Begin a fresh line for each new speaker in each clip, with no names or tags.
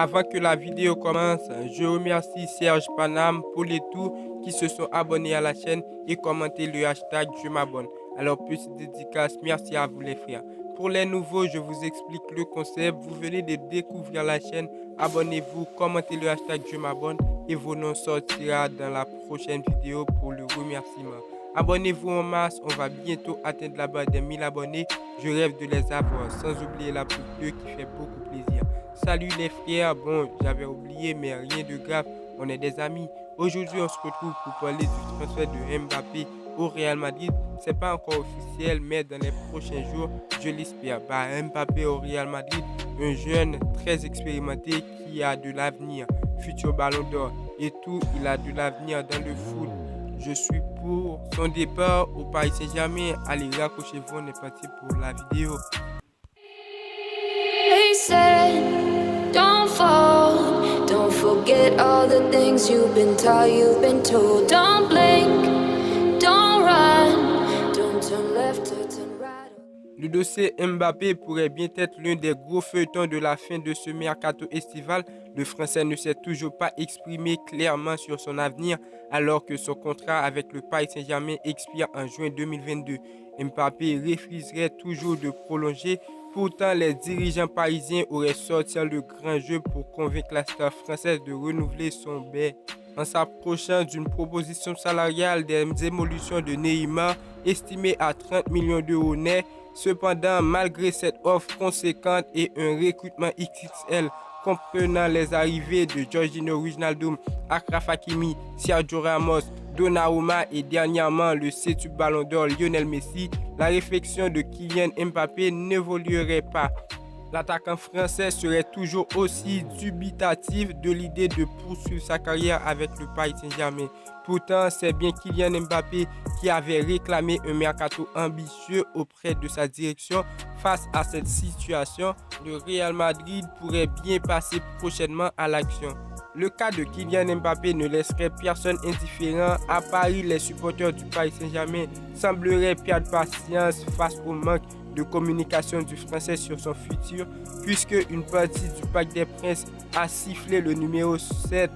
Avant que la vidéo commence, je remercie Serge Panam pour les tous qui se sont abonnés à la chaîne et commenté le hashtag je m'abonne. Alors petite dédicace, merci à vous les frères. Pour les nouveaux, je vous explique le concept. Vous venez de découvrir la chaîne, abonnez-vous, commentez le hashtag je m'abonne et vos noms sortira dans la prochaine vidéo pour le remerciement. Abonnez-vous en masse, on va bientôt atteindre la barre des 1000 abonnés. Je rêve de les avoir, sans oublier la pouce bleue qui fait beaucoup plaisir. Salut les frères, bon j'avais oublié mais rien de grave, on est des amis. Aujourd'hui on se retrouve pour parler du transfert de Mbappé au Real Madrid. C'est pas encore officiel mais dans les prochains jours je l'espère. Mbappé au Real Madrid, un jeune très expérimenté qui a de l'avenir, futur ballon d'or et tout, il a de l'avenir dans le foot. Je suis pour son départ au Paris Saint-Germain. Allez, raccrochez-vous, on est parti pour la vidéo.
They said, don't fall, don't forget all the things you've been taught, you've been told. Don't blink, don't run, don't turn left or turn right.
Le dossier Mbappé pourrait bien être l'un des gros feuilletons de la fin de ce mercato estival. Le Français ne s'est toujours pas exprimé clairement sur son avenir alors que son contrat avec le Paris Saint-Germain expire en juin 2022. Mbappé refuserait toujours de prolonger. Pourtant, les dirigeants parisiens auraient sorti le grand jeu pour convaincre la star française de renouveler son bail. En s'approchant d'une proposition salariale des évolutions de Neymar estimée à 30 millions d'euros net. Cependant, malgré cette offre conséquente et un recrutement XXL comprenant les arrivées de Jorginho Wijnaldum, Achraf Hakimi, Sergio Ramos, Donnarumma et dernièrement le 7e ballon d'or Lionel Messi, la réflexion de Kylian Mbappé n'évoluerait pas. L'attaquant français serait toujours aussi dubitatif de l'idée de poursuivre sa carrière avec le Paris Saint-Germain. Pourtant, c'est bien Kylian Mbappé qui avait réclamé un mercato ambitieux auprès de sa direction. Face à cette situation, le Real Madrid pourrait bien passer prochainement à l'action. Le cas de Kylian Mbappé ne laisserait personne indifférent. À Paris, les supporters du Paris Saint-Germain sembleraient perdre patience face au manque de communication du Français sur son futur, puisque une partie du Parc des Princes a sifflé le numéro 7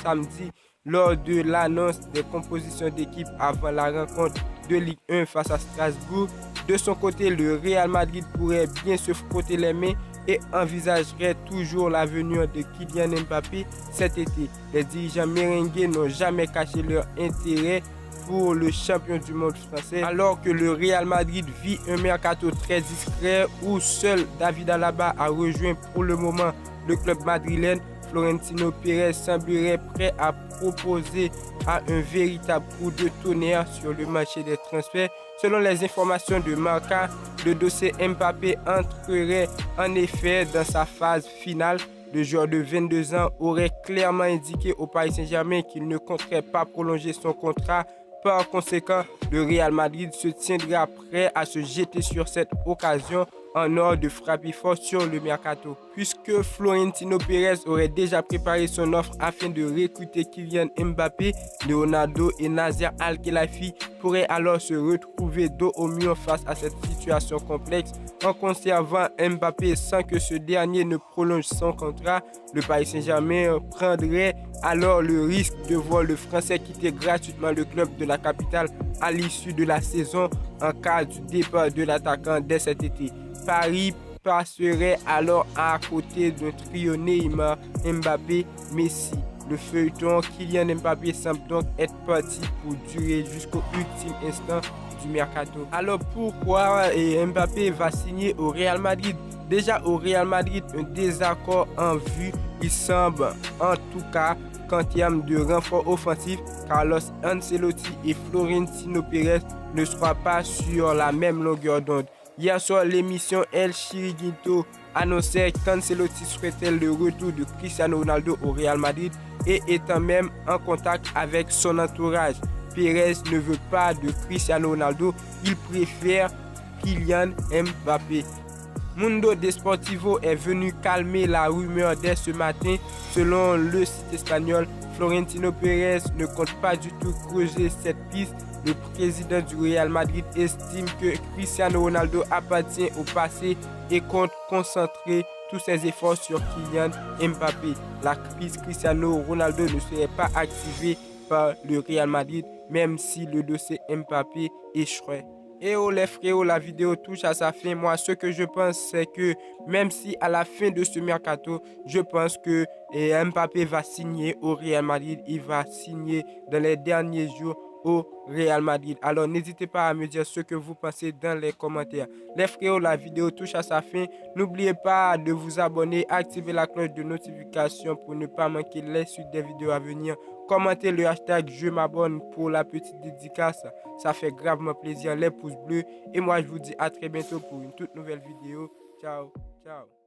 samedi lors de l'annonce des compositions d'équipe avant la rencontre de Ligue 1 face à Strasbourg. De son côté, le Real Madrid pourrait bien se frotter les mains et envisagerait toujours la venue de Kylian Mbappé cet été. Les dirigeants merengues n'ont jamais caché leur intérêt pour le champion du monde français, alors que le Real Madrid vit un mercato très discret où seul David Alaba a rejoint pour le moment le club madrilène. Florentino Pérez semblerait prêt à proposer un véritable coup de tonnerre sur le marché des transferts. Selon les informations de Marca, le dossier Mbappé entrerait en effet dans sa phase finale. Le joueur de 22 ans aurait clairement indiqué au Paris Saint-Germain qu'il ne compterait pas prolonger son contrat. Par conséquent, le Real Madrid se tiendra prêt à se jeter sur cette occasion en ordre de frapper fort sur le mercato. Puisque Florentino Pérez aurait déjà préparé son offre afin de recruter Kylian Mbappé, Leonardo et Nasser Al-Khelaifi pourraient alors se retrouver dos au mur face à cette situation complexe. En conservant Mbappé sans que ce dernier ne prolonge son contrat, le Paris Saint-Germain prendrait alors le risque de voir le Français quitter gratuitement le club de la capitale à l'issue de la saison en cas du départ de l'attaquant dès cet été. Paris passerait alors à côté d'un trio Neymar, Mbappé, Messi. Le feuilleton Kylian Mbappé semble donc être parti pour durer jusqu'au ultime instant du mercato. Alors pourquoi Mbappé va signer au Real Madrid? Déjà au Real Madrid, un désaccord en vue. Il semble en tout cas qu'en termes de renfort offensif, Carlos Ancelotti et Florentino Pérez ne seront pas sur la même longueur d'onde. Hier soir, l'émission El Chiringuito annonçait qu'Ancelotti souhaitait le retour de Cristiano Ronaldo au Real Madrid et étant même en contact avec son entourage. Pérez ne veut pas de Cristiano Ronaldo, il préfère Kylian Mbappé. Mundo Desportivo est venu calmer la rumeur dès ce matin. Selon le site espagnol, Florentino Pérez ne compte pas du tout creuser cette piste. Le président du Real Madrid estime que Cristiano Ronaldo appartient au passé et compte concentrer tous ses efforts sur Kylian Mbappé. La crise Cristiano Ronaldo ne serait pas activée par le Real Madrid, même si le dossier Mbappé échouerait. Et oh les frérots, la vidéo touche à sa fin. Moi, ce que je pense, c'est que même si à la fin de ce mercato, je pense que Mbappé va signer au Real Madrid, il va signer dans les derniers jours au Real Madrid. Alors n'hésitez pas à me dire ce que vous pensez dans les commentaires. Les frérots, la vidéo touche à sa fin. N'oubliez pas de vous abonner, activer la cloche de notification pour ne pas manquer les suites des vidéos à venir. Commentez le hashtag je m'abonne pour la petite dédicace. Ça fait gravement plaisir, les pouces bleus. Et moi je vous dis à très bientôt pour une toute nouvelle vidéo. Ciao, ciao.